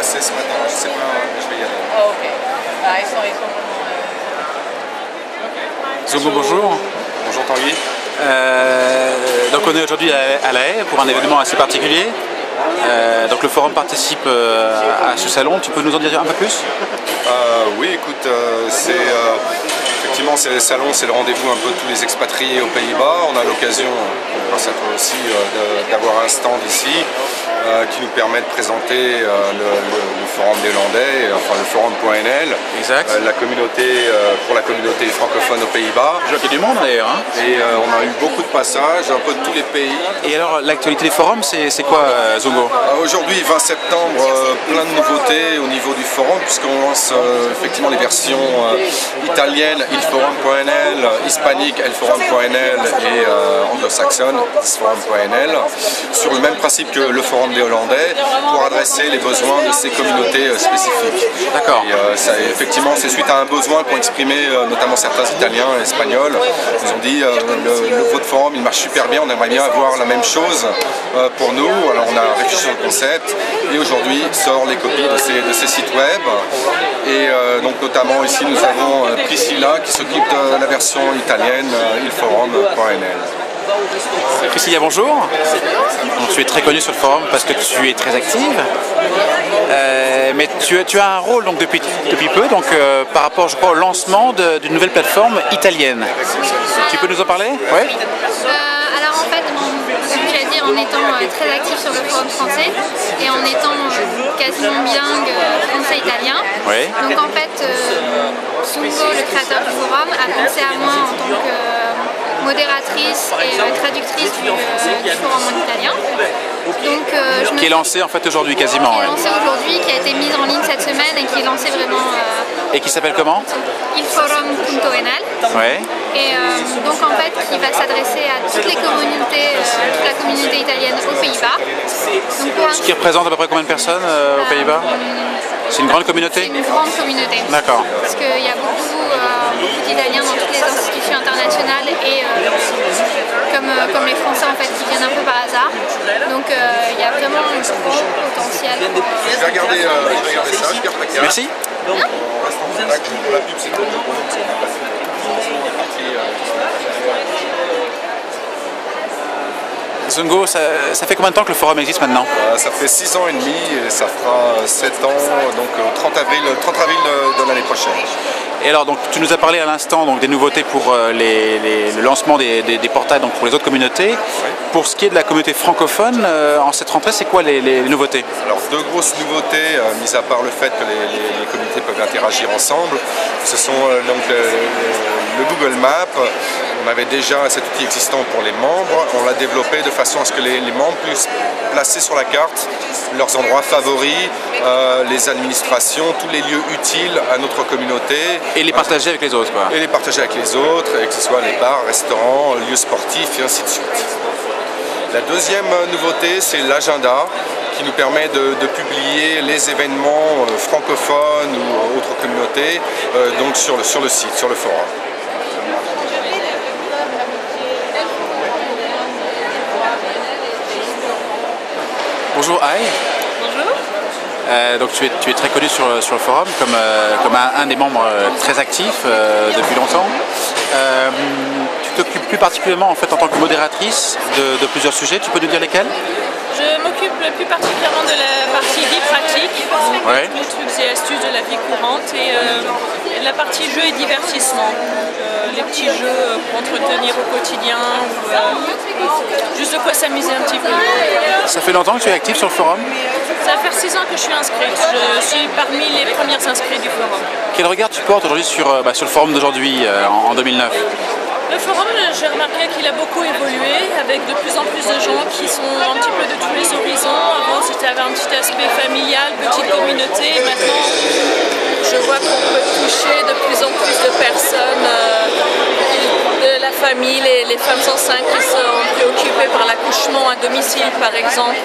commencer ce matin, je sais pas, mais je vais y aller. Oh, ok. Ah, ils sont vraiment... Zongo, bonjour. Bonjour Tanguy. Donc on est aujourd'hui à La Haye pour un événement assez particulier. Donc le forum participe à ce salon, tu peux nous en dire un peu plus? Oui, écoute, effectivement c'est le salon, c'est le rendez-vous un peu de tous les expatriés aux Pays-Bas. On a l'occasion, grâce à toi aussi, d'avoir un stand ici qui nous permet de présenter le forum néerlandais, enfin le forum.nl, la communauté, pour la communauté francophone aux Pays-Bas. Je vois qu'il y a du monde d'ailleurs. Hein. Et on a eu beaucoup de passages, un peu de tous les pays. Et alors l'actualité des forums, c'est quoi Zongo? Aujourd'hui, 20 septembre, plein de nouveautés au niveau du forum, puisqu'on lance effectivement les versions italiennes, ilforum.nl, hispanique, elforum.nl et anglo-saxonne, isforum.nl, sur le même principe que le forum néerlandais, pour adresser les besoins de ces communautés spécifiques. D'accord. Effectivement, c'est suite à un besoin qu'ont exprimé notamment certains Italiens et Espagnols. Ils ont dit votre forum il marche super bien, on aimerait bien avoir la même chose pour nous. Alors on a réfléchi sur le concept et aujourd'hui sort les copies de ces sites web. Et donc notamment ici nous avons Priscilla qui s'occupe de la version italienne ilforum.nl. Priscilla, bonjour. Donc, tu es très connue sur le forum parce que tu es très active. Mais tu as un rôle donc, depuis peu donc, par rapport je crois, au lancement d'une nouvelle plateforme italienne. Tu peux nous en parler? Ouais. Alors en fait, comme tu as dit, en étant très actif sur le forum français et en étant quasiment bilingue français-italien, donc en fait, Zongo, le créateur du forum, a pensé à moi en tant que modératrice et traductrice du forum en italien. Donc, qui est lancé en fait aujourd'hui quasiment. Qui est lancé aujourd'hui, qui a été mise en ligne cette semaine et qui est lancé vraiment. Et qui s'appelle comment? ilforum.nl. Ouais. Et donc en fait, qui va s'adresser à toutes les communautés, toute la communauté italienne aux Pays-Bas. Ce qui représente à peu près combien de personnes aux Pays-Bas? C'est une grande communauté? C'est une grande communauté. D'accord. Parce qu'il y a beaucoup d'Italiens dans toutes les institutions internationales et comme les Français en fait qui viennent un peu par hasard. Donc il y a vraiment un gros potentiel. Je vais regarder ça, je garde la carte. Merci. On reste en contact pour la pub, c'est trop bon. Zongo, ça fait combien de temps que le forum existe maintenant? Ça fait 6 ans et demi et ça fera 7 ans, donc 30 avril de l'année prochaine. Et alors, donc, tu nous as parlé à l'instant des nouveautés pour le lancement des portails donc, pour les autres communautés. Oui. Pour ce qui est de la communauté francophone, en cette rentrée, c'est quoi les nouveautés? Alors, deux grosses nouveautés, mis à part le fait que les communautés peuvent interagir ensemble, ce sont donc le Google Maps. On avait déjà cet outil existant pour les membres, on l'a développé de façon à ce que les membres puissent placer sur la carte leurs endroits favoris, les administrations, tous les lieux utiles à notre communauté. Et les partager avec les autres, quoi. Et les partager avec les autres, et que ce soit les bars, restaurants, lieux sportifs et ainsi de suite. La deuxième nouveauté, c'est l'agenda qui nous permet de publier les événements francophones ou autres communautés donc sur le site, sur le forum. Bonjour Aïe. Bonjour. Donc tu es très connu sur le forum comme un des membres très actifs depuis longtemps. Tu t'occupes plus particulièrement en fait en tant que modératrice de plusieurs sujets. Tu peux nous dire lesquels? Je m'occupe plus particulièrement de la partie vie pratique, les trucs et astuces de la vie courante et de la partie jeux et divertissement. Les petits jeux pour entretenir au quotidien, juste de quoi s'amuser un petit peu. Ça fait longtemps que tu es actif sur le forum? Ça va faire 6 ans que je suis inscrite, je suis parmi les premières inscrites du forum. Quel regard tu portes aujourd'hui sur le forum d'aujourd'hui en 2009? Le forum, j'ai remarqué qu'il a beaucoup évolué avec de plus en plus de gens qui sont un petit peu de tous les horizons. Avant, c'était un petit aspect familial, petite communauté. Maintenant, je vois qu'on peut toucher de plus en plus de personnes, de la famille, les femmes enceintes qui sont préoccupées par l'accouchement à domicile, par exemple,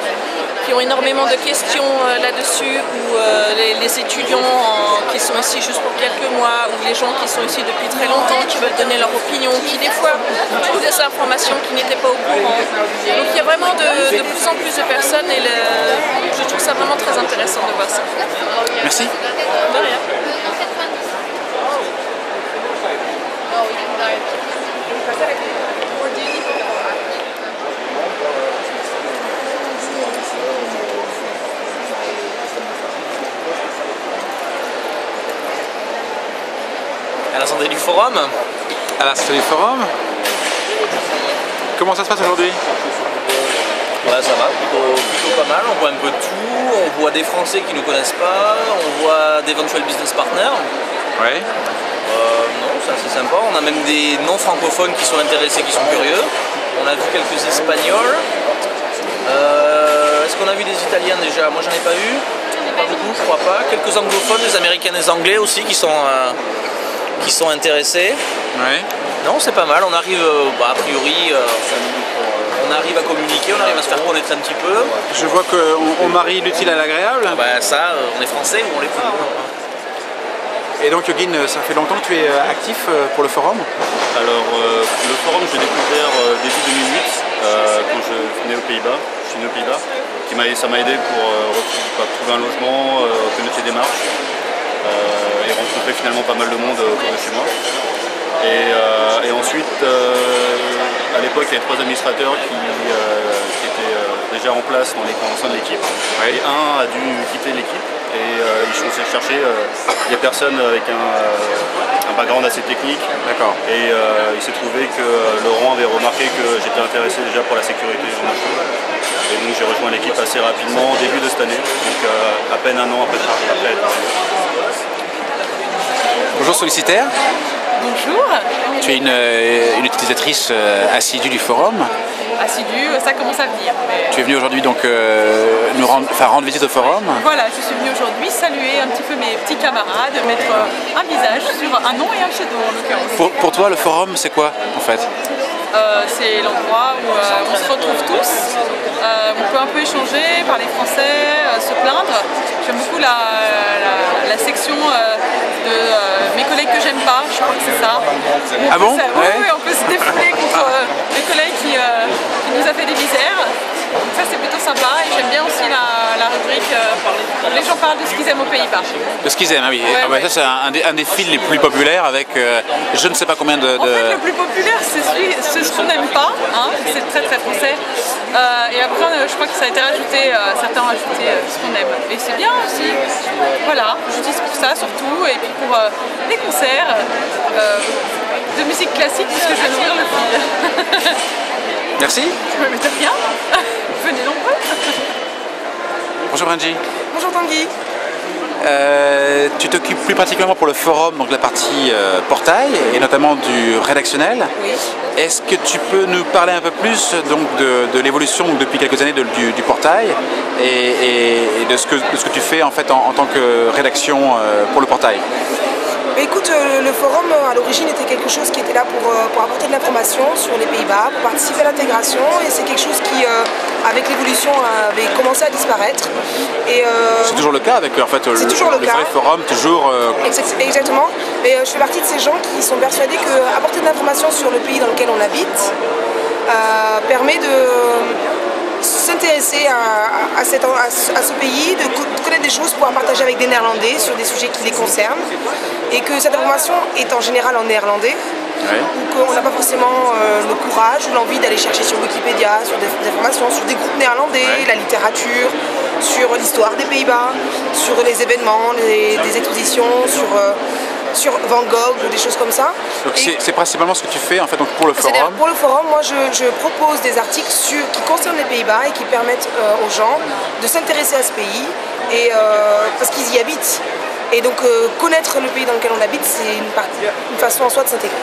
qui ont énormément de questions là-dessus, ou les étudiants qui sont ici juste pour quelques mois, ou les gens qui sont ici depuis très longtemps, qui veulent donner leur opinion, qui des fois trouvent des informations qui n'étaient pas au courant. Donc il y a vraiment de plus en plus de personnes et je trouve ça vraiment très intéressant de voir ça. Merci. De rien. À l'Assemblée du Forum. À l'Assemblée du Forum. Comment ça se passe aujourd'hui? Ouais, ça va, plutôt pas mal. On voit un peu de tout. On voit des Français qui ne nous connaissent pas. On voit d'éventuels business partners. Ouais. Non, c'est assez sympa. On a même des non-francophones qui sont intéressés, qui sont curieux. On a vu quelques Espagnols. Est-ce qu'on a vu des Italiens déjà? Moi, j'en ai pas eu. Pas beaucoup, je crois pas. Quelques anglophones, des Américains, des Anglais aussi qui sont intéressés. Ouais. Non, c'est pas mal. On arrive, a priori, on arrive à communiquer, on arrive à se faire connaître un petit peu. Je vois qu'on marie l'utile à l'agréable. Ça, on est français ou on l'est pas. Et donc Yogin, ça fait longtemps que tu es actif pour le forum? Alors le forum, je l'ai découvert début 2008 quand je venais aux Pays-Bas. Je suis né aux Pays-Bas. Ça m'a aidé pour trouver un logement, connaître les démarches et rencontrer finalement pas mal de monde autour de chez moi. Et ensuite, à l'époque, il y avait 3 administrateurs qui étaient déjà en place dans sein de l'équipe. Ouais. Et un a dû quitter l'équipe et ils sont chercher des personnes avec un background assez technique. D'accord. Et il s'est trouvé que Laurent avait remarqué que j'étais intéressé déjà pour la sécurité. Et donc j'ai rejoint l'équipe assez rapidement au début de cette année, donc à peine un an après être arrivé. Bonjour Sollicitaire. Bonjour. Tu es une utilisatrice assidue du forum. Assidue, ça commence à venir. Mais... Tu es venu aujourd'hui donc rendre visite au forum. Voilà, je suis venue aujourd'hui saluer un petit peu mes petits camarades, mettre un visage sur un nom et un pseudo en l'occurrence. Pour toi, le forum, c'est quoi en fait? C'est l'endroit où on se retrouve tous, on peut un peu échanger, parler français, se plaindre. J'aime beaucoup la section de mes collègues que j'aime pas, je crois que c'est ça. Ah bon? Oui, on peut se défouler contre les collègues qui nous a fait des misères. Donc ça c'est plutôt sympa et j'aime bien aussi la rubrique les gens parlent de ce qu'ils aiment aux Pays-Bas. De ce qu'ils aiment, ah oui. Ouais, ouais. Ça c'est un des fils les plus populaires avec je ne sais pas combien de... En fait le plus populaire c'est ce qu'on n'aime pas, hein, c'est très très français. Et après je crois que ça a été rajouté, certains ont rajouté ce qu'on aime. Et c'est bien aussi. Voilà, j'utilise pour ça surtout et puis pour les concerts de musique classique puisque je vais nourrir le fil. Merci. Mais de rien. Venez nombreux. Bonjour Benji. Bonjour Tanguy. Tu t'occupes plus particulièrement pour le forum, donc la partie portail et notamment du rédactionnel. Oui. Est-ce que tu peux nous parler un peu plus donc, de l'évolution depuis quelques années du portail et de ce que tu fais en fait en tant que rédaction pour le portail? Écoute, le forum à l'origine était quelque chose qui était là pour apporter de l'information sur les Pays-Bas, pour participer à l'intégration et c'est quelque chose qui, avec l'évolution, avait commencé à disparaître. C'est toujours le cas avec en fait, le vrai forum, toujours... Exactement, mais je fais partie de ces gens qui sont persuadés qu'apporter de l'information sur le pays dans lequel on habite permet de s'intéresser à ce pays, de connaître des choses, pouvoir partager avec des Néerlandais sur des sujets qui les concernent et que cette information est en général en néerlandais ou qu'on n'a pas forcément le courage ou l'envie d'aller chercher sur Wikipédia, sur des informations, sur des groupes néerlandais, la littérature, sur l'histoire des Pays-Bas, sur les événements, des expositions, sur Van Gogh ou des choses comme ça. Donc c'est principalement ce que tu fais en fait donc pour le forum. Pour le forum, moi je propose des articles qui concernent les Pays-Bas et qui permettent aux gens de s'intéresser à ce pays et parce qu'ils y habitent. Et donc connaître le pays dans lequel on habite, c'est une façon en soi de s'intégrer.